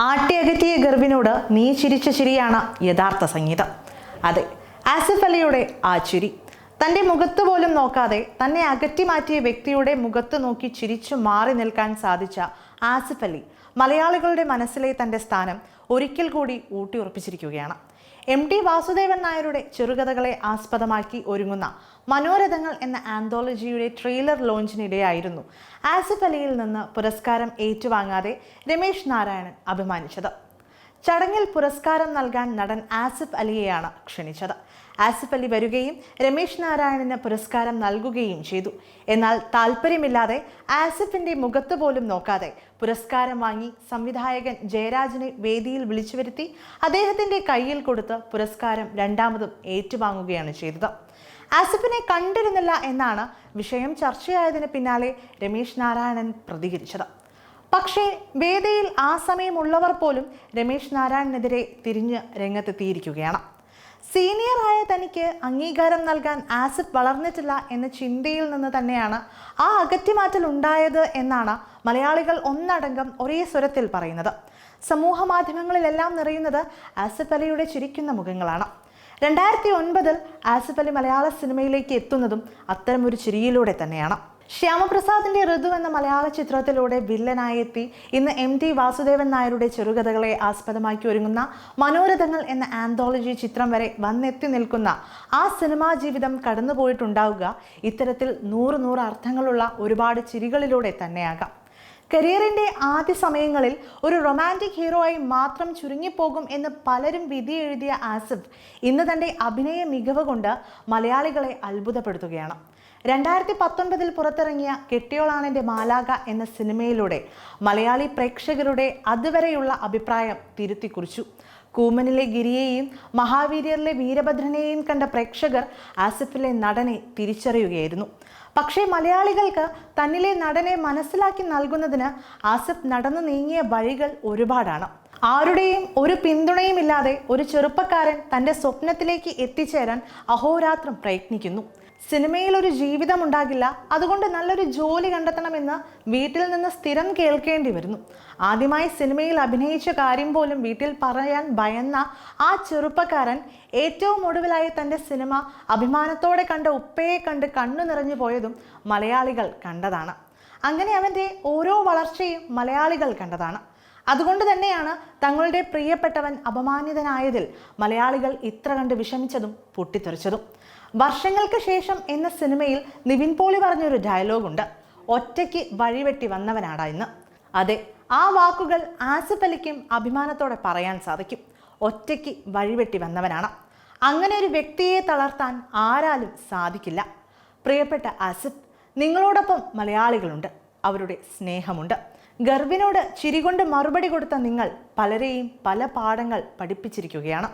ആട്ടിയകറ്റിയ ഗർവിനോട് നീ ചിരിച്ച ചിരിയാണ് യഥാർത്ഥ സംഗീതം. അതെ, ആസിഫ് അലിയുടെ ആ ചിരി. തൻ്റെ മുഖത്ത് പോലും നോക്കാതെ തന്നെ അകറ്റി മാറ്റിയ വ്യക്തിയുടെ മുഖത്ത് നോക്കി ചിരിച്ചു മാറി നിൽക്കാൻ സാധിച്ച ആസിഫ് അലി മലയാളികളുടെ മനസ്സിലെ തൻ്റെ സ്ഥാനം ഒരിക്കൽ കൂടി ഊട്ടിയുറപ്പിച്ചിരിക്കുകയാണ്. MT വാസുദേവൻ നായരുടെ ചെറുകഥകളെ ആസ്പദമാക്കി ഒരുങ്ങുന്ന മനോരഥങ്ങൾ എന്ന ആന്തോളജിയുടെ ട്രെയിലർ ലോഞ്ചിനിടെയായിരുന്നു ആസിഫ് അലിയിൽ നിന്ന് പുരസ്കാരം ഏറ്റുവാങ്ങാതെ രമേശ് നാരായണൻ അഭിമാനിച്ചത്. ചടങ്ങിൽ പുരസ്കാരം നൽകാൻ നടൻ ആസിഫ് അലിയെയാണ് ക്ഷണിച്ചത്. ആസിഫ് അലി വരികയും രമേശ് നാരായണന് പുരസ്കാരം നൽകുകയും ചെയ്തു. എന്നാൽ താല്പര്യമില്ലാതെ ആസിഫിന്റെ മുഖത്ത് പോലും നോക്കാതെ പുരസ്കാരം വാങ്ങി സംവിധായകൻ ജയരാജിനെ വേദിയിൽ വിളിച്ചു വരുത്തി അദ്ദേഹത്തിന്റെ കയ്യിൽ കൊടുത്ത് പുരസ്കാരം രണ്ടാമതും ഏറ്റുവാങ്ങുകയാണ് ചെയ്തത്. ആസിഫിനെ കണ്ടിരുന്നില്ല എന്നാണ് വിഷയം ചർച്ചയായതിന് പിന്നാലെ രമേശ് നാരായണൻ പ്രതികരിച്ചത്. പക്ഷേ വേദിയിൽ ആ സമയമുള്ളവർ പോലും രമേശ് നാരായണനെതിരെ തിരിഞ്ഞ് രംഗത്തെത്തിയിരിക്കുകയാണ്. സീനിയറായ തനിക്ക് അംഗീകാരം നൽകാൻ ആസിഫ് വളർന്നിട്ടില്ല എന്ന ചിന്തയിൽ നിന്ന് തന്നെയാണ് ആ അകറ്റിമാറ്റൽ ഉണ്ടായത് എന്നാണ് മലയാളികൾ ഒന്നടങ്കം ഒരേ സ്വരത്തിൽ പറയുന്നത്. സമൂഹ മാധ്യമങ്ങളിലെല്ലാം നിറയുന്നത് ആസിഫ് അലിയുടെ ചിരിക്കുന്ന മുഖങ്ങളാണ്. 2009 ആസിഫ് അലി മലയാള സിനിമയിലേക്ക് എത്തുന്നതും അത്തരമൊരു ചിരിയിലൂടെ തന്നെയാണ്. ശ്യാമപ്രസാദിന്റെ ഋതു എന്ന മലയാള ചിത്രത്തിലൂടെ വില്ലനായി എത്തി ഇന്ന് MT വാസുദേവൻ നായരുടെ ചെറുകഥകളെ ആസ്പദമാക്കി ഒരുങ്ങുന്ന മനോരഥങ്ങൾ എന്ന ആന്തോളജി ചിത്രം വരെ വന്നെത്തി നിൽക്കുന്ന ആ സിനിമാ ജീവിതം കടന്നുപോയിട്ടുണ്ടാവുക ഇത്തരത്തിൽ 100 അർത്ഥങ്ങളുള്ള ഒരുപാട് ചിരികളിലൂടെ തന്നെയാകാം. കരിയറിന്റെ ആദ്യ സമയങ്ങളിൽ ഒരു റൊമാൻറ്റിക് ഹീറോയായി മാത്രം ചുരുങ്ങിപ്പോകും എന്ന് പലരും വിധി എഴുതിയ ആസിഫ് ഇന്ന് തൻ്റെ അഭിനയ മികവ് കൊണ്ട് മലയാളികളെ അത്ഭുതപ്പെടുത്തുകയാണ്. 2019 പുറത്തിറങ്ങിയ കെട്ടിയോളാണെൻ്റെ മാലാക എന്ന സിനിമയിലൂടെ മലയാളി പ്രേക്ഷകരുടെ അതുവരെയുള്ള അഭിപ്രായം തിരുത്തിക്കുറിച്ചു. കൂമനിലെ ഗിരിയെയും മഹാവീര്യരിലെ വീരഭദ്രനെയും കണ്ട പ്രേക്ഷകർ ആസിഫിലെ നടനെ തിരിച്ചറിയുകയായിരുന്നു. പക്ഷേ മലയാളികൾക്ക് തന്നിലെ നടനെ മനസ്സിലാക്കി നൽകുന്നതിന് ആസിഫ് നടന്നു നീങ്ങിയ വഴികൾ ഒരുപാടാണ്. ആരുടെയും ഒരു പിന്തുണയുമില്ലാതെ ഒരു ചെറുപ്പക്കാരൻ തൻ്റെ സ്വപ്നത്തിലേക്ക് എത്തിച്ചേരാൻ അഹോരാത്രം പ്രയത്നിക്കുന്നു. സിനിമയിൽ ഒരു ജീവിതം ഉണ്ടാകില്ല, അതുകൊണ്ട് നല്ലൊരു ജോലി കണ്ടെത്തണമെന്ന് വീട്ടിൽ നിന്ന് സ്ഥിരം കേൾക്കേണ്ടി വരുന്നു. ആദ്യമായി സിനിമയിൽ അഭിനയിച്ച കാര്യം പോലും വീട്ടിൽ പറയാൻ ഭയന്ന ആ ചെറുപ്പക്കാരൻ ഏറ്റവും ഒടുവിലായി തൻ്റെ സിനിമ അഭിമാനത്തോടെ കണ്ട ഉപ്പയെ കണ്ട് കണ്ണു നിറഞ്ഞു പോയതും മലയാളികൾ കണ്ടതാണ്. അങ്ങനെ അവൻ്റെ ഓരോ വളർച്ചയും മലയാളികൾ കണ്ടതാണ്. അതുകൊണ്ട് തന്നെയാണ് തങ്ങളുടെ പ്രിയപ്പെട്ടവൻ അപമാനിതനായതിൽ മലയാളികൾ ഇത്ര കണ്ട് വിഷമിച്ചതും പൊട്ടിത്തെറിച്ചതും. വർഷങ്ങൾക്ക് ശേഷം എന്ന സിനിമയിൽ നിവിൻ പോളി പറഞ്ഞൊരു ഡയലോഗുണ്ട്, ഒറ്റയ്ക്ക് വഴിവെട്ടി വന്നവനാടാ ഇന്ന്. അതെ, ആ വാക്കുകൾ ആസിഫ് അലിക്കും അഭിമാനത്തോടെ പറയാൻ സാധിക്കും. ഒറ്റയ്ക്ക് വഴിവെട്ടി വന്നവനാണ്. അങ്ങനെ ഒരു വ്യക്തിയെ തളർത്താൻ ആരാലും സാധിക്കില്ല. പ്രിയപ്പെട്ട ആസിഫ്, നിങ്ങളോടൊപ്പം മലയാളികളുണ്ട്, അവരുടെ സ്നേഹമുണ്ട്. ഗർവിനോട് ചിരികൊണ്ട് മറുപടി കൊടുത്ത നിങ്ങൾ പലരെയും പല പാഠങ്ങൾ പഠിപ്പിച്ചിരിക്കുകയാണ്.